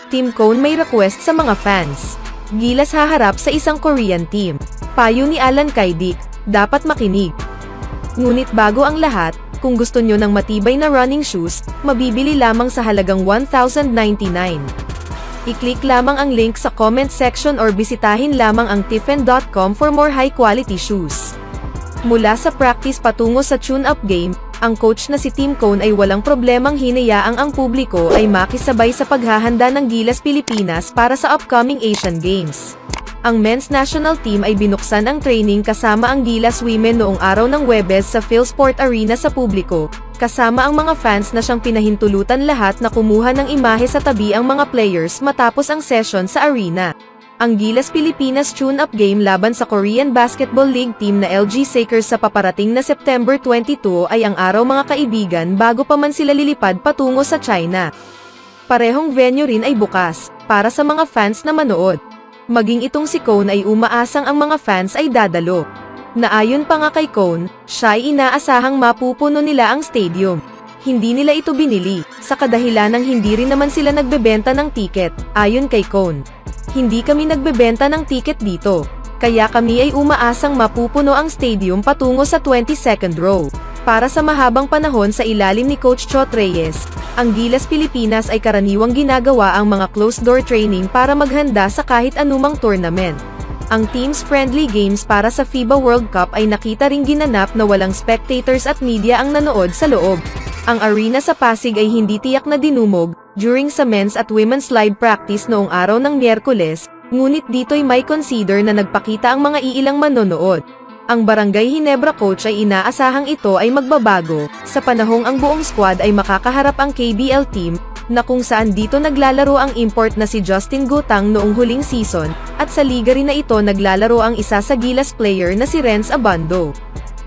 Team Cone may request sa mga fans. Gilas haharap sa isang Korean team. Payo ni Alan Kaidik, dapat makinig. Ngunit bago ang lahat, kung gusto nyo ng matibay na running shoes, mabibili lamang sa halagang 1,099. I-click lamang ang link sa comment section or bisitahin lamang ang tiffen.com for more high-quality shoes. Mula sa practice patungo sa tune-up game, ang coach na si Team Cone ay walang problemang hinayaang ang publiko ay makisabay sa paghahanda ng Gilas Pilipinas para sa upcoming Asian Games. Ang men's national team ay binuksan ang training kasama ang Gilas Women noong araw ng Huwebes sa PhilSport Arena sa publiko, kasama ang mga fans na siyang pinahintulutan lahat na kumuha ng imahe sa tabi ang mga players matapos ang session sa arena. Ang Gilas Pilipinas tune-up game laban sa Korean Basketball League team na LG Sakers sa paparating na September 22 ay ang araw mga kaibigan bago pa man sila lilipad patungo sa China. Parehong venue rin ay bukas, para sa mga fans na manood. Maging itong si Cone ay umaasang ang mga fans ay dadalo. Naayon pa nga kay Cone, siya ay inaasahang mapupuno nila ang stadium. Hindi nila ito binili, sa kadahilanang hindi rin naman sila nagbebenta ng tiket, ayon kay Cone. Hindi kami nagbebenta ng tiket dito, kaya kami ay umaasang mapupuno ang stadium patungo sa 22nd row. Para sa mahabang panahon sa ilalim ni Coach Chot Reyes, ang Gilas Pilipinas ay karaniwang ginagawa ang mga closed-door training para maghanda sa kahit anumang tournament. Ang team's friendly games para sa FIBA World Cup ay nakita ring ginanap na walang spectators at media ang nanood sa loob. Ang arena sa Pasig ay hindi tiyak na dinumog during sa men's at women's live practice noong araw ng Miyerkules, ngunit dito'y may consider na nagpakita ang mga iilang manonood. Ang Barangay Ginebra coach ay inaasahang ito ay magbabago, sa panahong ang buong squad ay makakaharap ang KBL team, na kung saan dito naglalaro ang import na si Justin Gutang noong huling season, at sa liga rin na ito naglalaro ang isa sa Gilas player na si Renz Abando.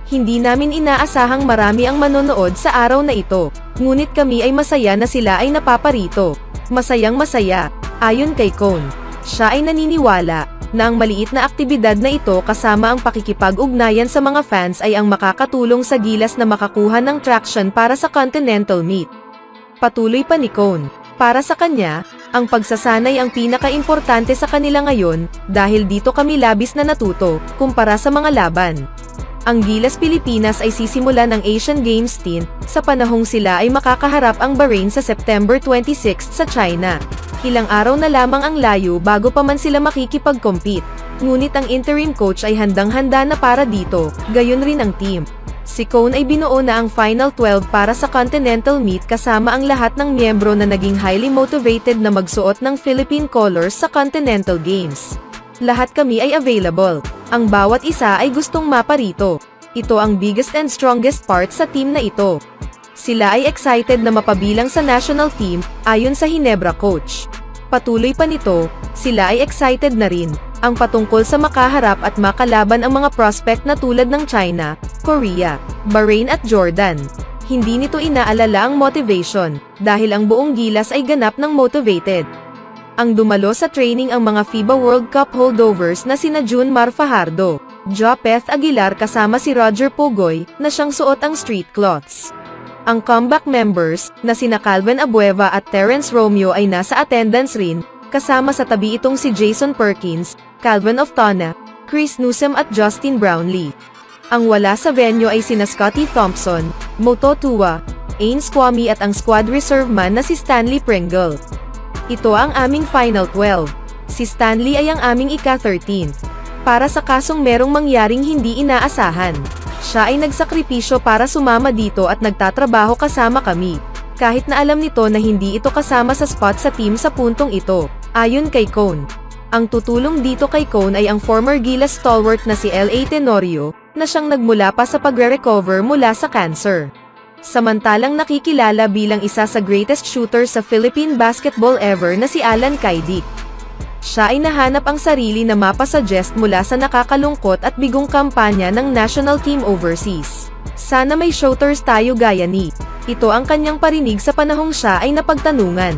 Hindi namin inaasahang marami ang manonood sa araw na ito, ngunit kami ay masaya na sila ay napaparito. Masayang masaya, ayon kay Cone. Siya ay naniniwala na ang maliit na aktibidad na ito kasama ang pakikipag-ugnayan sa mga fans ay ang makakatulong sa Gilas na makakuha ng traction para sa Continental Meet. Patuloy pa ni Cone, para sa kanya, ang pagsasanay ang pinaka-importante sa kanila ngayon, dahil dito kami labis na natuto, kumpara sa mga laban. Ang Gilas Pilipinas ay sisimula ng Asian Games stint, sa panahong sila ay makakaharap ang Bahrain sa September 26 sa China. Ilang araw na lamang ang layo bago pa man sila makikipag-compete. Ngunit ang interim coach ay handang-handa na para dito, gayon rin ang team. Si Cone ay binuo na ang Final 12 para sa Continental Meet kasama ang lahat ng miyembro na naging highly motivated na magsuot ng Philippine colors sa Continental Games. Lahat kami ay available. Ang bawat isa ay gustong maparito. Ito ang biggest and strongest part sa team na ito. Sila ay excited na mapabilang sa national team, ayon sa Ginebra coach. Patuloy pa nito, sila ay excited na rin, ang patungkol sa makaharap at makalaban ang mga prospect na tulad ng China, Korea, Bahrain at Jordan. Hindi nito inaalala ang motivation, dahil ang buong Gilas ay ganap ng motivated. Ang dumalo sa training ang mga FIBA World Cup holdovers na sina June Mar Fajardo, Jopeth Aguilar kasama si Roger Pugoy, na siyang suot ang street cloths. Ang comeback members, na sina Calvin Abueva at Terence Romeo ay nasa attendance rin, kasama sa tabi itong si Jason Perkins, Calvin Oftona, Chris Newsom at Justin Brownlee. Ang wala sa venue ay sina Scotty Thompson, Moto Tua, Ain Squami at ang squad reserve man na si Stanley Pringle. Ito ang aming Final 12. Si Stanley ay ang aming ika-13. Para sa kasong merong mangyaring hindi inaasahan. Siya ay nagsakripisyo para sumama dito at nagtatrabaho kasama kami. Kahit na alam nito na hindi ito kasama sa spot sa team sa puntong ito, ayon kay Cone. Ang tutulong dito kay Cone ay ang former Gilas stalwart na si L.A. Tenorio, na siyang nagmula pa sa pagre-recover mula sa cancer. Samantalang nakikilala bilang isa sa greatest shooter sa Philippine basketball ever na si Alan Kaidik. Siya ay nahanap ang sarili na mapasuggest mula sa nakakalungkot at bigong kampanya ng national team overseas. Sana may shooters tayo gaya ni. Ito ang kanyang parinig sa panahong siya ay napagtanungan.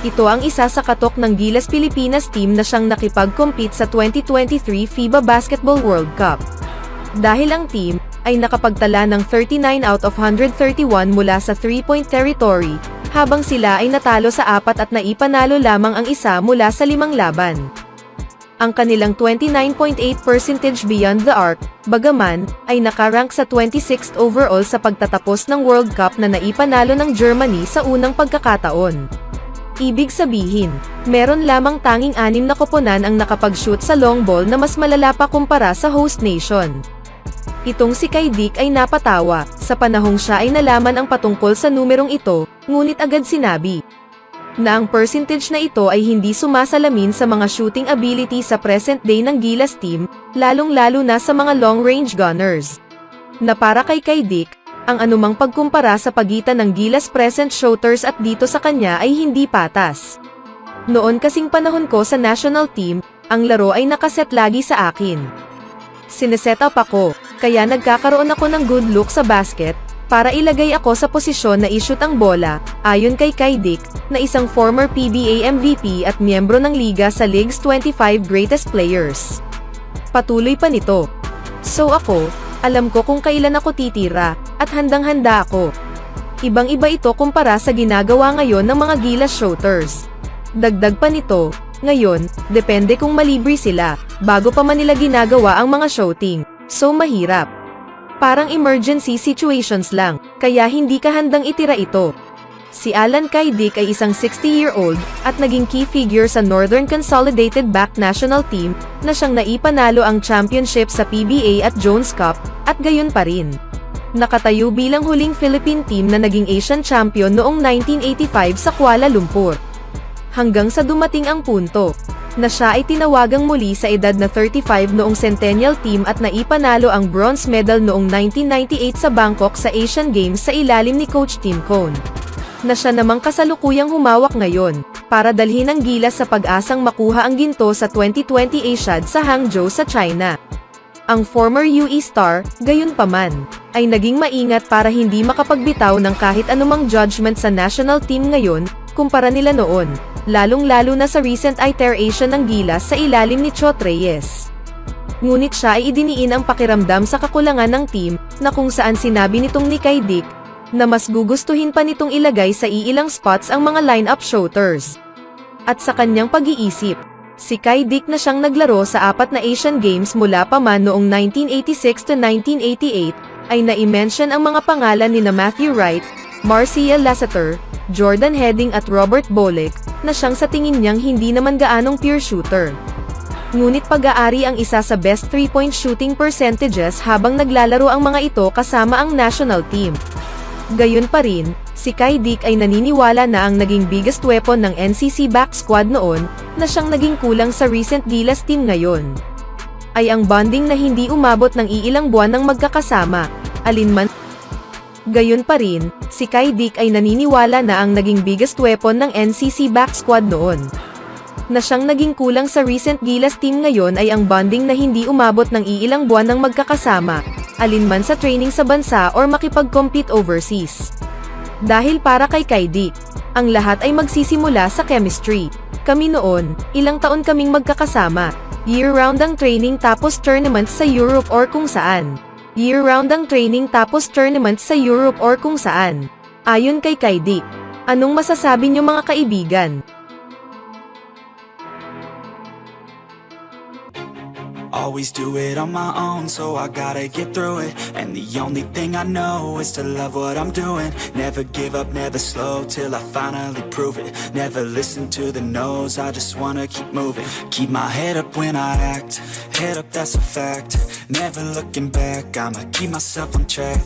Ito ang isa sa katok ng Gilas Pilipinas team na siyang nakipag-compete sa 2023 FIBA Basketball World Cup. Dahil ang team ay nakapagtala ng 39 out of 131 mula sa 3-point territory, habang sila ay natalo sa 4 at naipanalo lamang ang isa mula sa 5 laban. Ang kanilang 29.8% beyond the arc, bagaman, ay nakarank sa 26th overall sa pagtatapos ng World Cup na naipanalo ng Germany sa unang pagkakataon. Ibig sabihin, meron lamang tanging 6 na koponan ang nakapag-shoot sa long ball na mas malala pa kumpara sa host nation. Itong si Kai Dick ay napatawa, sa panahong siya ay nalaman ang patungkol sa numerong ito, ngunit agad sinabi na ang percentage na ito ay hindi sumasalamin sa mga shooting ability sa present day ng Gilas team, lalong-lalo na sa mga long-range gunners. Na para kay Kai Dick, ang anumang pagkumpara sa pagitan ng Gilas present shooters at dito sa kanya ay hindi patas. Noon kasing panahon ko sa national team, ang laro ay nakaset lagi sa akin. Sineset up ako, kaya nagkakaroon ako ng good look sa basket, para ilagay ako sa posisyon na i-shoot ang bola, ayon kay Kai Dick, na isang former PBA MVP at miyembro ng liga sa League's 25 Greatest Players. Patuloy pa nito. So ako, alam ko kung kailan ako titira, at handang-handa ako. Ibang-iba ito kumpara sa ginagawa ngayon ng mga Gilas shooters. Dagdag pa nito, ngayon, depende kung malibre sila, bago pa man nila ginagawa ang mga shooting, so mahirap. Parang emergency situations lang, kaya hindi ka handang itira ito. Si Alan Kai Dick ay isang 60-year-old, at naging key figure sa Northern Consolidated Back National Team, na siyang naipanalo ang championship sa PBA at Jones Cup, at gayon pa rin. Nakatayo bilang huling Philippine team na naging Asian champion noong 1985 sa Kuala Lumpur. Hanggang sa dumating ang punto na siya ay tinawagang muli sa edad na 35 noong Centennial Team at naipanalo ang bronze medal noong 1998 sa Bangkok sa Asian Games sa ilalim ni Coach Tim Cone. Na siya namang kasalukuyang humawak ngayon, para dalhin ang Gilas sa pag-asang makuha ang ginto sa 2020 Asiad sa Hangzhou sa China. Ang former UE star, gayunpaman, ay naging maingat para hindi makapagbitaw ng kahit anumang judgment sa national team ngayon, kumpara nila noon, lalong-lalo na sa recent iteration ng Gilas sa ilalim ni Chot Reyes. Ngunit siya ay idiniin ang pakiramdam sa kakulangan ng team, na kung saan sinabi nitong ni Kai Dick, na mas gugustuhin pa nitong ilagay sa iilang spots ang mga line-up shooters. At sa kanyang pag-iisip, si Kai Dick na siyang naglaro sa 4 na Asian Games mula pa man noong 1986 to 1988, ay na-mention ang mga pangalan ni na Matthew Wright, Marcial Lasseter, Jordan Heading at Robert Bolick, na siyang sa tingin niyang hindi naman gaanong pure shooter. Ngunit pag-aari ang isa sa best 3-point shooting percentages habang naglalaro ang mga ito kasama ang national team. Gayon pa rin, si Kai Dick ay naniniwala na ang naging biggest weapon ng NCC back squad noon, na siyang naging kulang sa recent Gilas team ngayon, ay ang bonding na hindi umabot ng iilang buwan ng magkakasama, alinman. Gayon pa rin, si Kai Dick ay naniniwala na ang naging biggest weapon ng NCC back squad noon, na siyang naging kulang sa recent Gilas team ngayon ay ang bonding na hindi umabot ng iilang buwan ng magkakasama, alinman sa training sa bansa or makipag-compete overseas. Dahil para kay Kai Dick, ang lahat ay magsisimula sa chemistry. Kami noon, ilang taon kaming magkakasama, year-round ang training tapos tournaments sa Europe or kung saan. Year-round ang training tapos tournaments sa Europe or kung saan. Ayon kay Kai Dick, anong masasabi niyo mga kaibigan? Always do it on my own, so I gotta get through it. And the only thing I know is to love what I'm doing. Never give up, never slow, till I finally prove it. Never listen to the no's, I just wanna keep moving. Keep my head up when I act, head up that's a fact. Never looking back, I'ma keep myself on track.